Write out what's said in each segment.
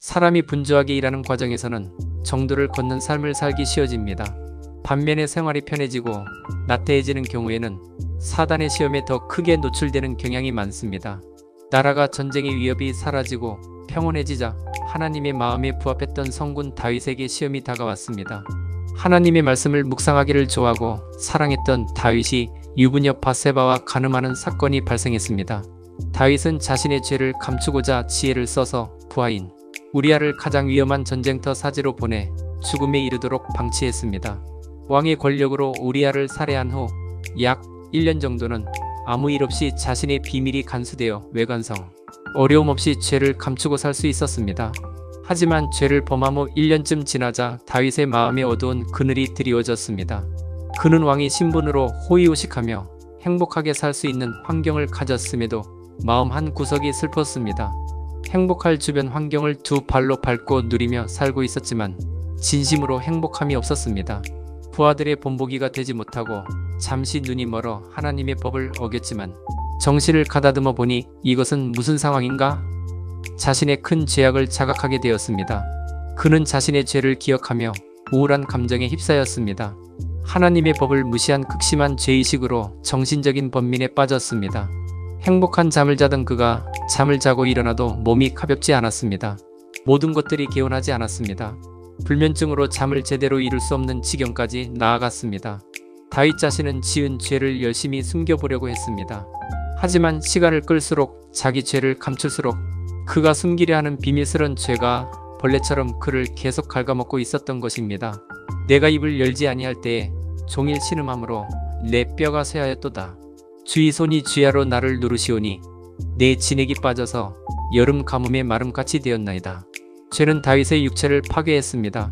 사람이 분주하게 일하는 과정에서는 정도를 걷는 삶을 살기 쉬워집니다. 반면에 생활이 편해지고 나태해지는 경우에는 사단의 시험에 더 크게 노출되는 경향이 많습니다. 나라가 전쟁의 위협이 사라지고 평온해지자 하나님의 마음에 부합했던 성군 다윗에게 시험이 다가왔습니다. 하나님의 말씀을 묵상하기를 좋아하고 사랑했던 다윗이 유부녀 바세바와 간음하는 사건이 발생했습니다. 다윗은 자신의 죄를 감추고자 지혜를 써서 부하인 우리아를 가장 위험한 전쟁터 사지로 보내 죽음에 이르도록 방치했습니다. 왕의 권력으로 우리아를 살해한 후 약 1년 정도는 아무 일 없이 자신의 비밀이 간수되어 외관성 어려움 없이 죄를 감추고 살 수 있었습니다. 하지만 죄를 범함 후 1년쯤 지나자 다윗의 마음에 어두운 그늘이 드리워졌습니다. 그는 왕의 신분으로 호의호식하며 행복하게 살 수 있는 환경을 가졌음에도 마음 한 구석이 슬펐습니다. 행복할 주변 환경을 두 발로 밟고 누리며 살고 있었지만 진심으로 행복함이 없었습니다. 부하들의 본보기가 되지 못하고 잠시 눈이 멀어 하나님의 법을 어겼지만 정신을 가다듬어 보니 이것은 무슨 상황인가? 자신의 큰 죄악을 자각하게 되었습니다. 그는 자신의 죄를 기억하며 우울한 감정에 휩싸였습니다. 하나님의 법을 무시한 극심한 죄의식으로 정신적인 번민에 빠졌습니다. 행복한 잠을 자던 그가 잠을 자고 일어나도 몸이 가볍지 않았습니다. 모든 것들이 개운하지 않았습니다. 불면증으로 잠을 제대로 이룰 수 없는 지경까지 나아갔습니다. 다윗 자신은 지은 죄를 열심히 숨겨보려고 했습니다. 하지만 시간을 끌수록 자기 죄를 감출수록 그가 숨기려 하는 비밀스런 죄가 벌레처럼 그를 계속 갉아먹고 있었던 것입니다. 내가 입을 열지 아니할 때에 종일 신음함으로 내 뼈가 쇠하였도다. 주의 손이 쥐하로 나를 누르시오니 내 진액이 빠져서 여름 가뭄의 마름같이 되었나이다. 죄는 다윗의 육체를 파괴했습니다.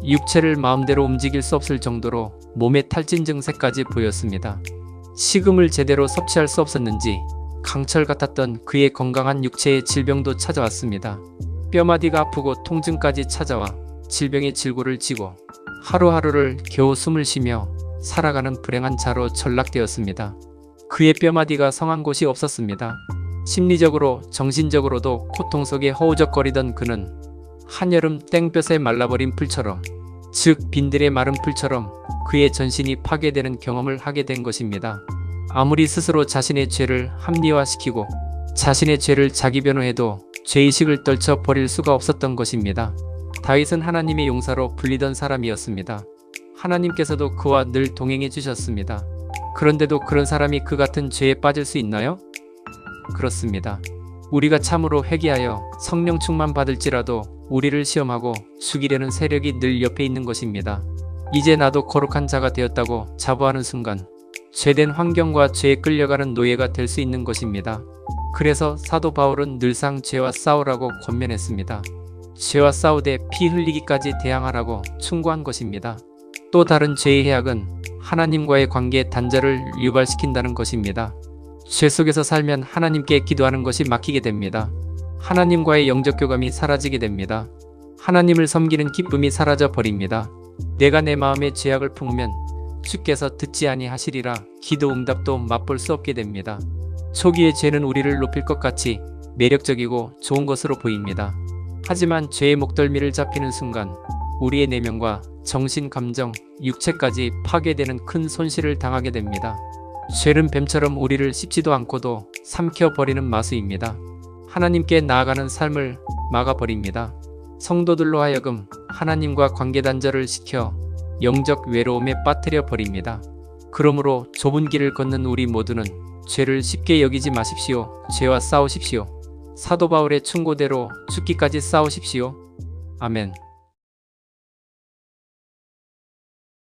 육체를 마음대로 움직일 수 없을 정도로 몸에 탈진 증세까지 보였습니다. 식음을 제대로 섭취할 수 없었는지 강철 같았던 그의 건강한 육체에 질병도 찾아왔습니다. 뼈마디가 아프고 통증까지 찾아와 질병의 질고를 지고 하루하루를 겨우 숨을 쉬며 살아가는 불행한 자로 전락되었습니다. 그의 뼈마디가 성한 곳이 없었습니다. 심리적으로 정신적으로도 고통 속에 허우적거리던 그는 한여름 땡볕에 말라버린 풀처럼, 즉 빈들의 마른 풀처럼 그의 전신이 파괴되는 경험을 하게 된 것입니다. 아무리 스스로 자신의 죄를 합리화시키고 자신의 죄를 자기 변호해도 죄의식을 떨쳐 버릴 수가 없었던 것입니다. 다윗은 하나님의 용사로 불리던 사람이었습니다. 하나님께서도 그와 늘 동행해 주셨습니다. 그런데도 그런 사람이 그 같은 죄에 빠질 수 있나요? 그렇습니다. 우리가 참으로 회개하여 성령 충만 받을지라도 우리를 시험하고 죽이려는 세력이 늘 옆에 있는 것입니다. 이제 나도 거룩한 자가 되었다고 자부하는 순간 죄된 환경과 죄에 끌려가는 노예가 될 수 있는 것입니다. 그래서 사도 바울은 늘상 죄와 싸우라고 권면했습니다. 죄와 싸우되 피 흘리기까지 대항하라고 충고한 것입니다. 또 다른 죄의 해악은 하나님과의 관계의 단절을 유발시킨다는 것입니다. 죄 속에서 살면 하나님께 기도하는 것이 막히게 됩니다. 하나님과의 영적 교감이 사라지게 됩니다. 하나님을 섬기는 기쁨이 사라져 버립니다. 내가 내 마음에 죄악을 품으면 주께서 듣지 아니하시리라 기도 응답도 맛볼 수 없게 됩니다. 초기의 죄는 우리를 높일 것 같이 매력적이고 좋은 것으로 보입니다. 하지만 죄의 목덜미를 잡히는 순간 우리의 내면과 정신, 감정, 육체까지 파괴되는 큰 손실을 당하게 됩니다. 죄는 뱀처럼 우리를 씹지도 않고도 삼켜버리는 마수입니다. 하나님께 나아가는 삶을 막아버립니다. 성도들로 하여금 하나님과 관계 단절을 시켜 영적 외로움에 빠뜨려 버립니다. 그러므로 좁은 길을 걷는 우리 모두는 죄를 쉽게 여기지 마십시오. 죄와 싸우십시오. 사도 바울의 충고대로 죽기까지 싸우십시오. 아멘.